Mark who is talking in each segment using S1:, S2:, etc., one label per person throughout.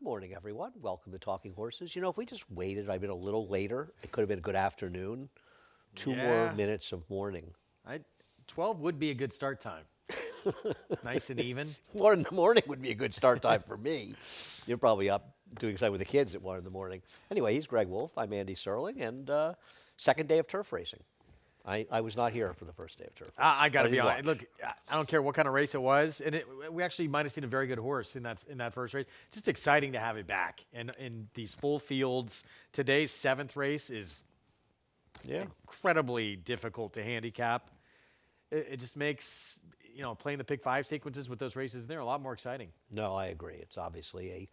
S1: morning, everyone. Welcome to Talking Horses. You know, if we just waited, I've been a little later. It could have been a good afternoon. Two more
S2: Yeah,
S1: minutes of morning.
S2: 12 would be a good start time. Nice and even.
S1: 1 in the morning would be a good start time for me. You're probably up doing something with the kids at 1 in the morning. Anyway, he's Greg Wolf. I'm Andy Serling, and second day of turf racing. I was not here for the first day of turf racing.
S2: I got to
S1: But
S2: be
S1: did
S2: honest.
S1: watch.
S2: Look, I don't care what kind of race it was, and we actually might have seen a very good horse in that first race. Just exciting to have it back, and in these full fields. Today's 7th race is incredibly difficult to handicap. It just makes playing the pick 5 sequences with those races in there a lot more exciting.
S1: No, I agree. It's obviously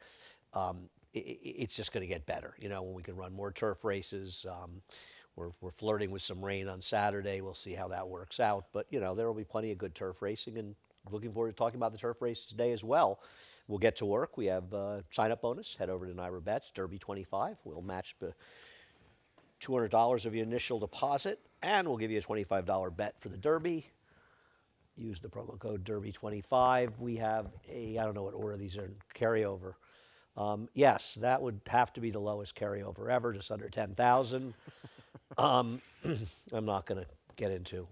S1: it's just going to get better. You know, when we can run more turf races. We're flirting with some rain on Saturday. We'll see how that works out. But, you know, there will be plenty of good turf racing, and looking forward to talking about the turf races today as well. We'll get to work. We have sign-up bonus. Head over to NYRA Bets, Derby 25. We'll match $200 of your initial deposit, and we'll give you a $25 bet for the Derby. Use the promo code Derby25. We have I don't know what order these are in carryover. Yes, that would have to be the lowest carryover ever, just under 10,000. I'm not going to get into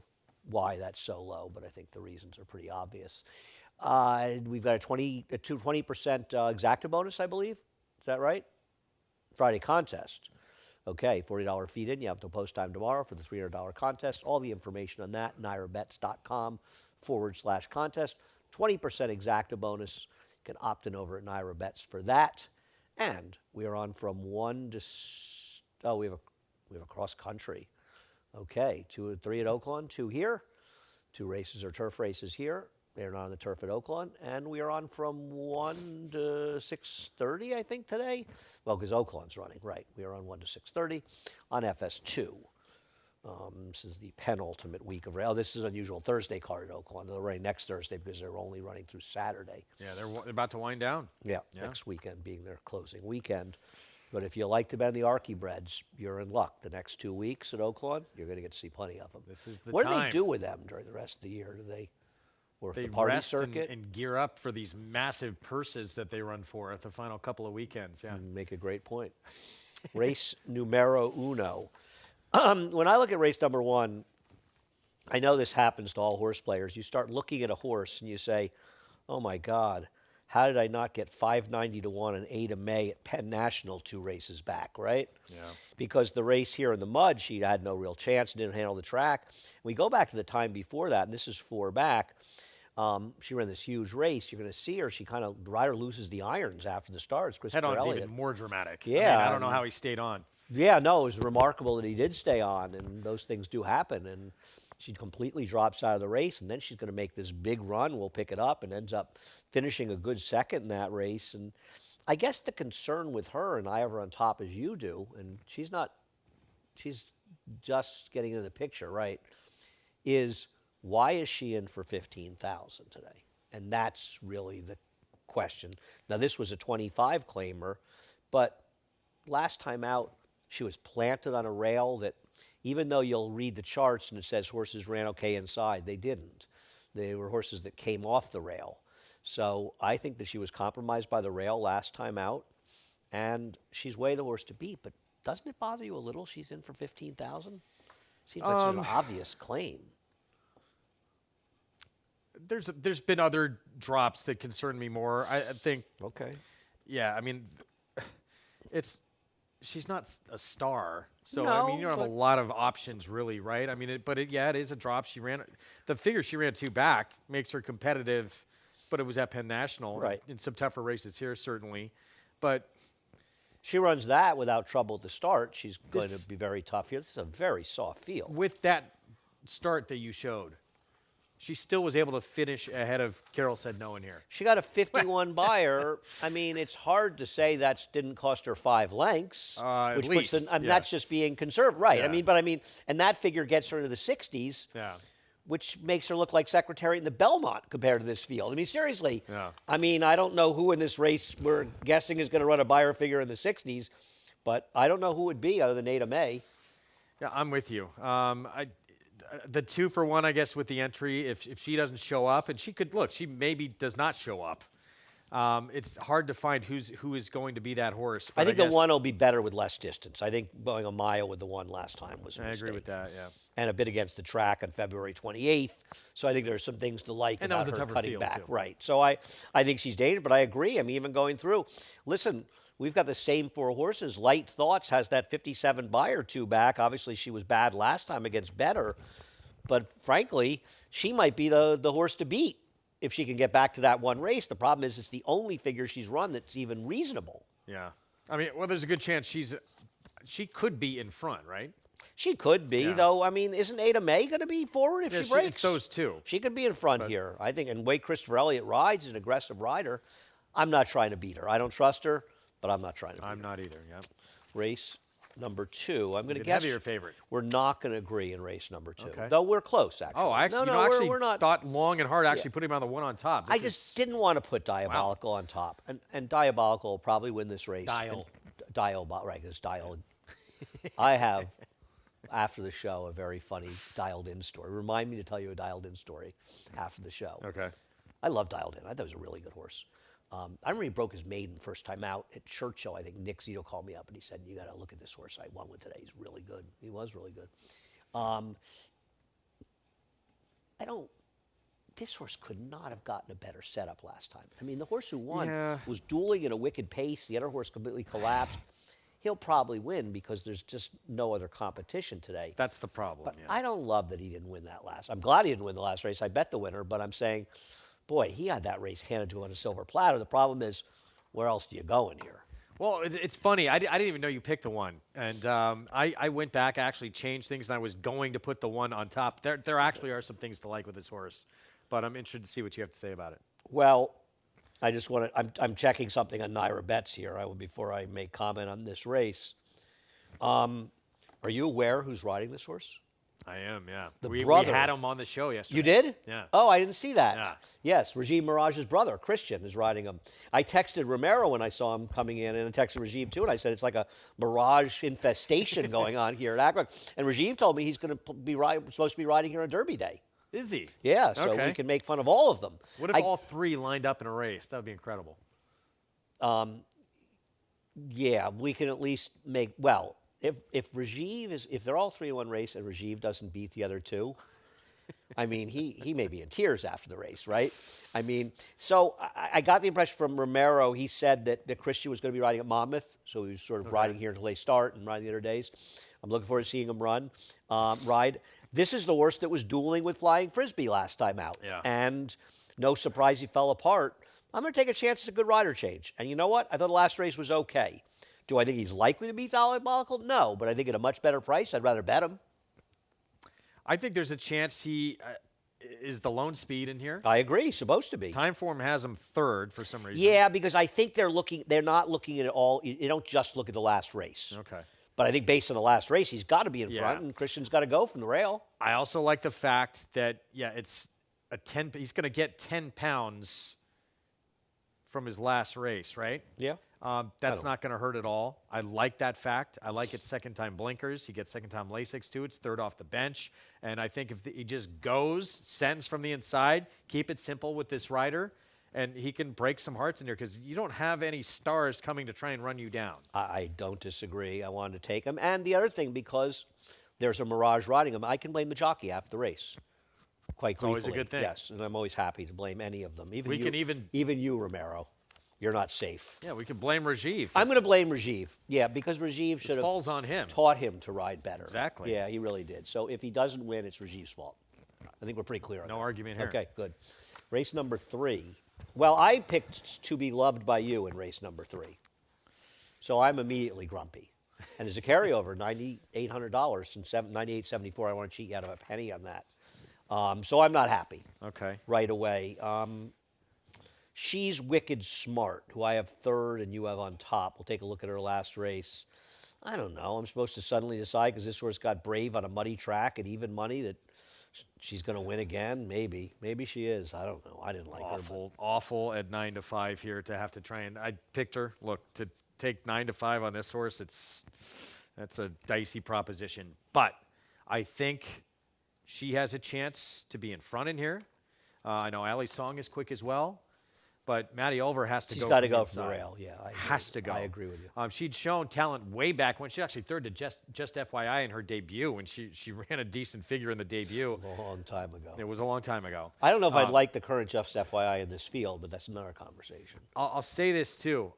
S1: why that's so low, but I think the reasons are pretty obvious. We've got a 20% exacta bonus, I believe. Is that right? Friday contest. Okay, $40 feed in. You have till post time tomorrow for the $300 contest. All the information on that, nyrabets.com/contest. 20% exacta bonus. You can opt in over at NYRA Bets for that. And we are on from 1 to, we have a cross country. Okay, 2 and 3 at Oaklawn, 2 here. 2 races or turf races here. They're not on the turf at Oaklawn. And we are on from 1 to 6:30, I think, today. Well, because Oaklawn's running, right. We are on 1 to 6:30 on FS2. This is the penultimate week of rail. This is an unusual Thursday card at Oaklawn. They're running next Thursday because they're only running through Saturday.
S2: Yeah, they're about to wind down.
S1: Yeah, next weekend being their closing weekend. But if you like to bet on the Archiebreds, you're in luck. The next 2 weeks at Oaklawn, you're going to get to see plenty of them.
S2: This is the
S1: what
S2: time.
S1: do they do with them during the rest of the year? Do they work
S2: They
S1: the party
S2: rest
S1: circuit?
S2: and gear up for these massive purses that they run for at the final couple of weekends. Yeah.
S1: Make a great point. Race numero uno. When I look at race number 1, I know this happens to all horse players. You start looking at a horse and you say, oh my God, how did I not get 590 to 1 and A to May at Penn National 2 races back, right?
S2: Yeah.
S1: Because the race here in the mud, she had no real chance, didn't handle the track. We go back to the time before that, and this is 4 back. She ran this huge race. You're going to see her. She kind of, the rider loses the irons after the start. It's Christopher
S2: Head-on's
S1: Elliott.
S2: even more dramatic.
S1: Yeah,
S2: I don't know how he stayed on.
S1: Yeah, no, it was remarkable that he did stay on, and those things do happen. And she completely drops out of the race, and then she's going to make this big run. We'll pick it up and ends up finishing a good second in that race. And I guess the concern with her, and I have her on top as you do, and she's just getting into the picture, right, is why is she in for 15,000 today? And that's really the question. Now, this was a 25 claimer, but last time out, she was planted on a rail that, even though you'll read the charts and it says horses ran okay inside, they didn't. They were horses that came off the rail. So I think that she was compromised by the rail last time out, and she's way the horse to beat. But doesn't it bother you a little she's in for 15,000? Seems like it's an obvious claim.
S2: There's been other drops that concern me more. I think.
S1: Okay.
S2: Yeah, I mean, she's not a star, so
S1: No,
S2: I mean you don't have a lot of options really, right? I mean, it is a drop. She ran the figure she ran 2 back makes her competitive, but it was at Penn National,
S1: Right?
S2: In some tougher races here certainly, but
S1: She runs that without trouble at the start. She's going to be very tough here. This is a very soft field.
S2: with that start that you showed, she still was able to finish ahead of Carol Said No in here.
S1: She got a 51 buyer. I mean, it's hard to say that didn't cost her 5 lengths.
S2: At
S1: which
S2: least,
S1: puts
S2: yeah.
S1: that's just being conservative, right?
S2: Yeah.
S1: And that figure gets her into the 60s,
S2: Yeah.
S1: which makes her look like Secretary in the Belmont compared to this field. I mean, seriously.
S2: Yeah.
S1: I mean, I don't know who in this race we're guessing is going to run a buyer figure in the 60s, but I don't know who it would be other than Ada May.
S2: Yeah, I'm with you. The 2 for 1, I guess, with the entry, if she doesn't show up, and she maybe does not show up. It's hard to find who is going to be that horse.
S1: I
S2: But
S1: think the
S2: guess
S1: one will be better with less distance. I think going a mile with the one last time was a
S2: I
S1: mistake.
S2: agree with that. Yeah.
S1: And a bit against the track on February 28th. So I think there's some things to like
S2: And that
S1: about
S2: was a
S1: her
S2: tougher
S1: cutting
S2: field,
S1: back.
S2: too.
S1: Right. So I think she's dangerous, but I agree. I'm even going through. Listen, we've got the same 4 horses. Light Thoughts has that 57 by or 2 back. Obviously, she was bad last time against Better. But frankly, she might be the horse to beat if she can get back to that one race. The problem is it's the only figure she's run that's even reasonable.
S2: Yeah. I mean, well, there's a good chance she could be in front, right?
S1: She could be,
S2: Yeah.
S1: though. I mean, isn't Ada May going to be forward if
S2: Yeah,
S1: she breaks?
S2: it's those two.
S1: She could be in front here, I think. And the way Christopher Elliott rides, is an aggressive rider. I'm not trying to beat her. I don't trust her, but I'm not trying to beat
S2: I'm not either. Yeah.
S1: her. Race number 2. I'm going to
S2: Good
S1: guess
S2: heavier favorite.
S1: we're not going to agree in race number 2.
S2: Okay.
S1: Though we're close, actually.
S2: Oh, I actually,
S1: no,
S2: actually
S1: we're not.
S2: thought long and hard actually putting him on the one on top.
S1: I
S2: This
S1: just didn't want to put Diabolical on top. And Diabolical will probably win this race.
S2: Dial.
S1: Right, it's Dial. I have, after the show, a very funny dialed-in story. Remind me to tell you a dialed-in story after the show.
S2: Okay.
S1: I love Dialed In. I thought it was a really good horse. I remember he broke his maiden first time out at Churchill. I think Nick Zito called me up and he said, "You got to look at this horse I won with today. He's really good." He was really good. This horse could not have gotten a better setup last time. I mean, the horse who won
S2: Yeah.
S1: was dueling at a wicked pace. The other horse completely collapsed. He'll probably win because there's just no other competition today.
S2: That's the problem.
S1: But
S2: Yeah.
S1: I don't love that he didn't win that last. I'm glad he didn't win the last race. I bet the winner, but I'm saying, boy, he had that race handed to him on a silver platter. The problem is, where else do you go in here?
S2: Well, it's funny. I didn't even know you picked the one, and I went back, actually changed things, and I was going to put the one on top. There actually are some things to like with this horse, but I'm interested to see what you have to say about it.
S1: Well, I just want to. I'm checking something on Naira Bets here. Before I make comment on this race. Are you aware who's riding this horse?
S2: I am, yeah.
S1: The
S2: We
S1: brother.
S2: had him on the show yesterday.
S1: You did?
S2: Yeah.
S1: Oh, I didn't see that.
S2: Yeah.
S1: Yes, Rajiv Mirage's brother, Christian, is riding him. I texted Romero when I saw him coming in, and I texted Rajiv too, and I said it's like a Mirage infestation going on here at Aqueduct. And Rajiv told me he's going to be supposed to be riding here on Derby Day.
S2: Is he?
S1: Yeah, so
S2: Okay.
S1: we can make fun of all of them.
S2: What if all 3 lined up in a race? That would be incredible.
S1: Yeah, we can at least make if Rajiv if they're all 3 in one race and Rajiv doesn't beat the other 2, I mean he may be in tears after the race, right? I mean, so I got the impression from Romero. He said that Christian was going to be riding at Monmouth, so he was sort of riding here until they start and riding the other days. I'm looking forward to seeing him ride. This is the horse that was dueling with Flying Frisbee last time out,
S2: Yeah.
S1: and no surprise he fell apart. I'm going to take a chance. It's a good rider change. And you know what? I thought the last race was okay. Do I think he's likely to beat Diabolical? No, but I think at a much better price, I'd rather bet him.
S2: I think there's a chance he is the lone speed in here.
S1: I agree. Supposed to be.
S2: Time form has him 3rd for some reason.
S1: Yeah, because I think they're not looking at it all. You don't just look at the last race.
S2: Okay.
S1: But I think based on the last race, he's got to be in
S2: Yeah.
S1: front, and Christian's got to go from the rail.
S2: I also like the fact that, it's a 10, he's going to get 10 pounds from his last race, right?
S1: Yeah.
S2: That's not going to hurt at all. I like that fact. I like it second time blinkers. He gets second time Lasix too. It's 3rd off the bench. And I think if he just goes, sends from the inside, keep it simple with this rider, and he can break some hearts in here because you don't have any stars coming to try and run you down.
S1: I don't disagree. I wanted to take him. And the other thing, because there's a Mirage riding him, I can blame the jockey after the race. Quite
S2: It's always a
S1: gleefully.
S2: good thing.
S1: Yes, and I'm always happy to blame any of them.
S2: We can even-
S1: even you, Romero. You're not safe.
S2: Yeah, we can blame Rajiv.
S1: I'm going to blame Rajiv. Yeah, because Rajiv should have
S2: falls on him.
S1: taught him to ride better.
S2: Exactly.
S1: Yeah, he really did. So if he doesn't win, it's Rajiv's fault. I think we're pretty clear on that.
S2: No argument here.
S1: Okay, good. Race number 3. Well, I picked To Be Loved by You in race number 3. So I'm immediately grumpy. And there's a carryover, $9,800 since $98.74. I want to cheat you out of a penny on that. So I'm not happy
S2: Okay.
S1: right away. She's Wicked Smart, who I have 3rd and you have on top. We'll take a look at her last race. I don't know. I'm supposed to suddenly decide because this horse got brave on a muddy track at even money that she's going to win again. Maybe. Maybe she is. I don't know. I didn't like her.
S2: Awful at 9 to 5 here to have to try and I picked her. Look, to take 9 to 5 on this horse, that's a dicey proposition. But I think she has a chance to be in front in here. I know Ali Song is quick as well. But Maddie Oliver has to
S1: She's
S2: go.
S1: got to
S2: from the
S1: go from the
S2: inside.
S1: rail. Yeah, I agree.
S2: Has to go.
S1: I agree with you.
S2: She'd shown talent way back when she actually third to just FYI in her debut when she ran a decent figure in the debut.
S1: A long time ago.
S2: It was a long time ago.
S1: I don't know if I'd like the current Just FYI in this field, but that's another conversation.
S2: I'll say this too.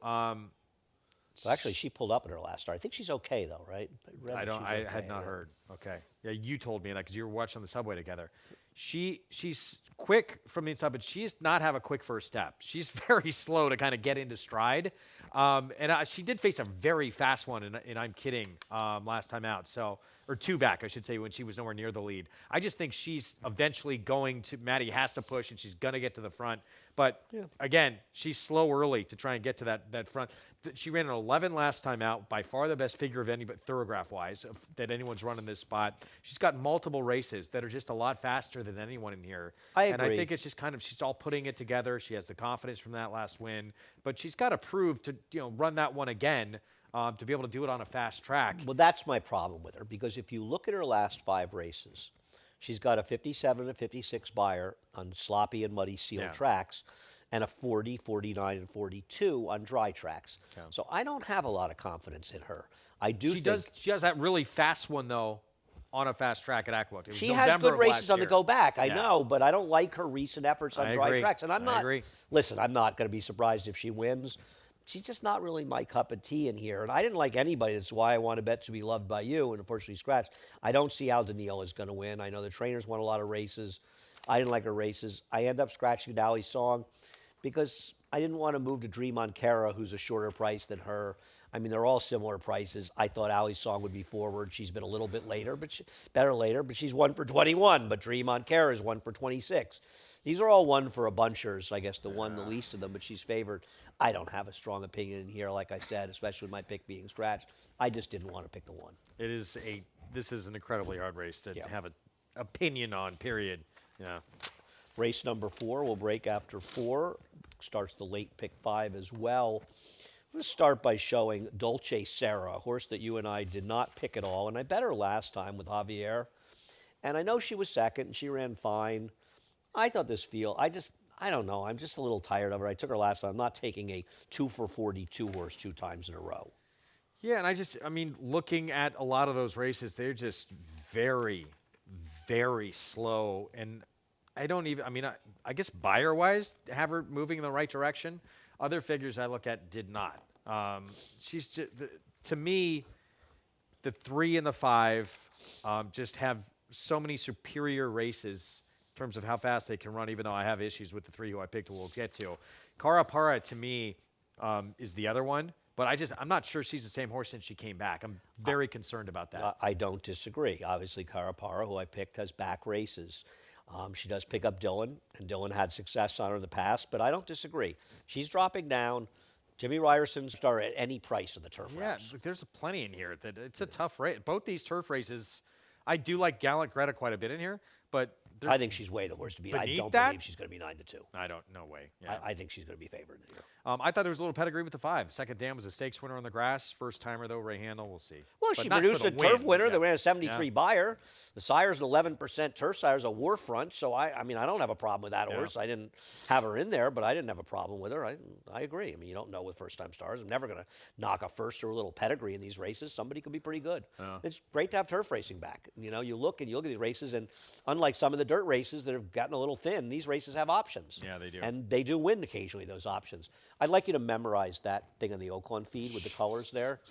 S1: So actually, she pulled up in her last start. I think she's okay though, right? read
S2: I
S1: that
S2: don't.
S1: she's
S2: I
S1: okay,
S2: had not
S1: yeah.
S2: heard. Okay. Yeah, you told me that because you were watching on the subway together. She's quick from the inside, but she does not have a quick first step. She's very slow to kind of get into stride. She did face a very fast one, and I'm kidding, last time out. So, or two back, I should say, when she was nowhere near the lead. I just think she's eventually going to. Maddie has to push, and she's gonna get to the front. But again, she's slow early to try and get to that front. She ran an 11 last time out, by far the best figure of any, but thoroughgraph-wise, that anyone's run in this spot. She's got multiple races that are just a lot faster than anyone in here. And I
S1: agree.
S2: think it's just kind of, she's all putting it together. She has the confidence from that last win, but she's got to prove to, run that one again to be able to do it on a fast track.
S1: Well, that's my problem with her, because if you look at her last 5 races, she's got a 57 and 56 buyer on sloppy and muddy sealed tracks, and a 40, 49, and 42 on dry tracks.
S2: Yeah.
S1: So I don't have a lot of confidence in her. I do
S2: She
S1: think
S2: does. She has that really fast one though, on a fast track at Aqueduct. It was
S1: she
S2: November
S1: has good
S2: of
S1: races
S2: last
S1: on the
S2: year.
S1: go back. I
S2: Yeah.
S1: know, but I don't like her recent efforts on
S2: I
S1: dry
S2: agree.
S1: tracks. And I'm
S2: I
S1: not.
S2: agree.
S1: Listen, I'm not going to be surprised if she wins. She's just not really my cup of tea in here. And I didn't like anybody. That's why I want to bet to be loved by you. And unfortunately, scratched. I don't see how Danielle is going to win. I know the trainers won a lot of races. I didn't like her races. I end up scratching Dolly's song because I didn't want to move to Dream on Kara, who's a shorter price than her. I mean, they're all similar prices. I thought Allie's song would be forward. She's been a little bit later, but better later. But she's 1 for 21. But Dream on Kara is 1 for 26. These are all 1 for a bunchers. I guess the one, the least of them. But she's favored. I don't have a strong opinion in here, like I said, especially with my pick being scratched. I just didn't want to pick the one.
S2: This is an incredibly hard race to
S1: Yeah.
S2: have an opinion on. Period. Yeah.
S1: Race number 4 will break after 4. Starts the late pick 5 as well. I'm going to start by showing Dolce Serra, a horse that you and I did not pick at all. And I bet her last time with Javier. And I know she was second and she ran fine. I thought this field, I don't know. I'm just a little tired of her. I took her last time. I'm not taking a 2 for 42 horse 2 times in a row.
S2: Yeah, and I mean, looking at a lot of those races, they're just very, very slow. And I don't even, I guess buyer-wise, have her moving in the right direction. Other figures I look at did not. She's just, to me, the 3 and the 5 just have so many superior races in terms of how fast they can run, even though I have issues with the 3 who I picked, who we'll get to. Cara Para, to me, is the other one. But I'm not sure she's the same horse since she came back. I'm very concerned about that.
S1: I don't disagree. Obviously, Cara Para, who I picked, has back races. She does pick up Dylan, and Dylan had success on her in the past, but I don't disagree. She's dropping down. Jimmy Ryerson start at any price in the turf
S2: Yeah,
S1: race.
S2: look, there's plenty in here. It's a tough race. both these turf races, I do like Gallant Greta quite a bit in here, but
S1: I think she's way the horse to beat. I
S2: Beneath
S1: don't
S2: that?
S1: believe she's going to be 9-2.
S2: I don't, no way. Yeah.
S1: I think she's going to be favored in here.
S2: I thought there was a little pedigree with the 5. Second dam was a stakes winner on the grass. First timer, though, Ray Handel, we'll see.
S1: Well,
S2: But
S1: she
S2: not
S1: produced
S2: for
S1: a
S2: the
S1: turf
S2: win.
S1: winner.
S2: Yeah.
S1: They ran a 73
S2: Yeah.
S1: buyer. The sire's an 11% turf. Sire's a war front. So, I don't have a problem with that
S2: Yeah.
S1: horse. I didn't have her in there, but I didn't have a problem with her. I agree. I mean, you don't know with first-time stars. I'm never going to knock a first or a little pedigree in these races. Somebody could be pretty good.
S2: Yeah.
S1: It's great to have turf racing back. You look at these races, and unlike some of the dirt races that have gotten a little thin, these races have options.
S2: Yeah, they do.
S1: And they do win occasionally, those options. I'd like you to memorize that thing on the Oakland feed with the colors there.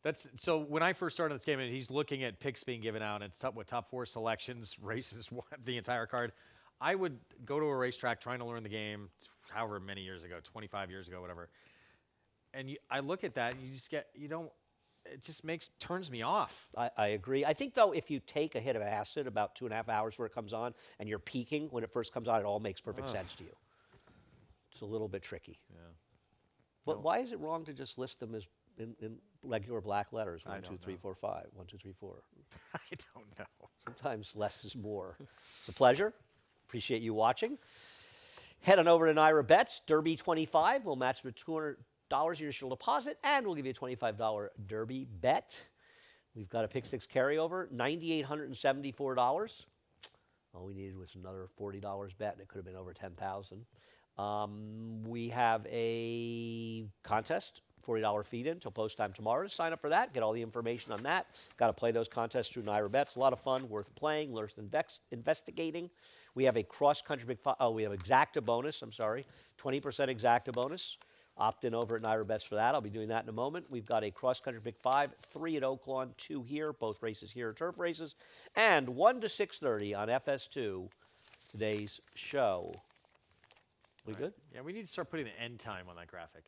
S2: That's so. When I first started this game, and he's looking at picks being given out and with top 4 selections, races, the entire card. I would go to a racetrack trying to learn the game, however many years ago, 25 years ago, whatever. And I look at that, and you just get, it just turns me off.
S1: I agree. I think, though, if you take a hit of acid about 2.5 hours before it comes on, and you're peaking when it first comes on, it all makes perfect sense to you. It's a little bit tricky.
S2: Yeah.
S1: But why is it wrong to just list them as in regular black letters? 1,
S2: I
S1: 2,
S2: don't
S1: 3,
S2: know.
S1: 4, 5. 1, 2, 3, 4.
S2: I don't know.
S1: Sometimes less is more. It's a pleasure. Appreciate you watching. Head on over to Naira Bets, Derby 25. We'll match with $200 your initial deposit, and we'll give you a $25 Derby bet. We've got a pick 6 carryover, $9,874. All we needed was another $40 bet, and it could have been over $10,000. We have a contest, $40 feed in till post time tomorrow. Sign up for that. Get all the information on that. Got to play those contests through NYRA Bets. A lot of fun, worth playing, worth investigating. We have a cross-country big. We have exacta bonus. I'm sorry, 20% exacta bonus. Opt in over at NYRA Bets for that. I'll be doing that in a moment. We've got a cross-country big 5, 3 at Oaklawn, 2 here. Both races here are turf races, and 1 to 6:30 on FS2. Today's show. We good?
S2: Yeah, we need to start putting the end time on that graphic.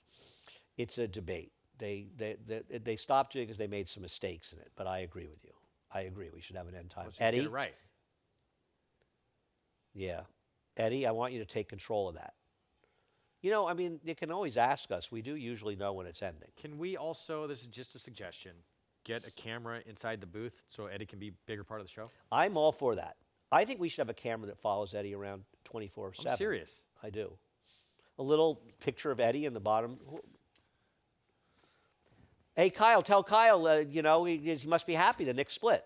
S1: It's a debate. They stopped doing it because they made some mistakes in it. But I agree with you. I agree. We should have an end time.
S2: Let's
S1: Eddie,
S2: get it right.
S1: yeah, Eddie, I want you to take control of that. You know, I mean, you can always ask us. We do usually know when it's ending.
S2: Can we also, this is just a suggestion, get a camera inside the booth so Eddie can be a bigger part of the show?
S1: I'm all for that. I think we should have a camera that follows Eddie around 24/7.
S2: I'm serious.
S1: I do. A little picture of Eddie in the bottom. Hey, Kyle, tell Kyle, you know, he must be happy the Knicks split.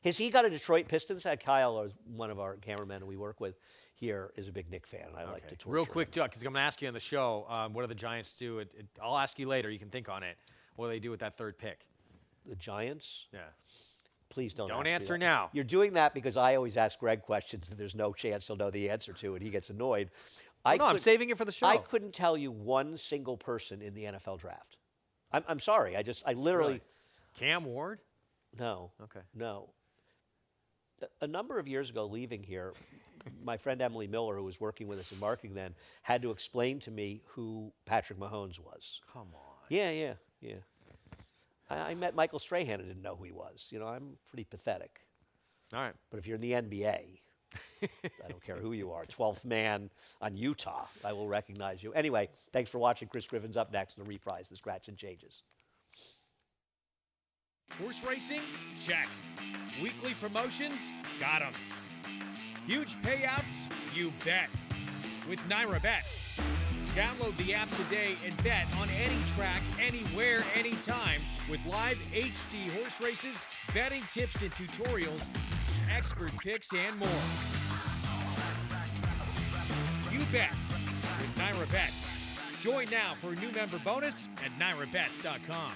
S1: Has he got a Detroit Pistons? Kyle is one of our cameramen we work with here, is a big Knick fan. I like to torture
S2: Real quick,
S1: him.
S2: because I'm going to ask you on the show, what do the Giants do? I'll ask you later. You can think on it. What do they do with that third pick?
S1: The Giants?
S2: Yeah.
S1: Please don't
S2: Don't
S1: ask me
S2: answer
S1: that.
S2: now.
S1: You're doing that because I always ask Greg questions that there's no chance he'll know the answer to, and he gets annoyed.
S2: No, I'm saving it for the show.
S1: I couldn't tell you one single person in the NFL draft. I'm sorry. I literally.
S2: Really? Cam Ward?
S1: No.
S2: Okay.
S1: No. A number of years ago, leaving here, my friend Emily Miller, who was working with us in marketing then, had to explain to me who Patrick Mahomes was.
S2: Come on.
S1: Yeah. I met Michael Strahan and didn't know who he was. You know, I'm pretty pathetic.
S2: All right.
S1: But if you're in the NBA, I don't care who you are, 12th man on Utah, I will recognize you. Anyway, thanks for watching. Chris Griffin's up next to reprise the Scratch and Changes.
S3: Horse racing? Check. Weekly promotions? Got 'em. Huge payouts? You bet. With NYRA Bets. Download the app today and bet on any track, anywhere, anytime with live HD horse races, betting tips and tutorials, expert picks, and more. You bet with NYRA Bets. Join now for a new member bonus at NYRABets.com.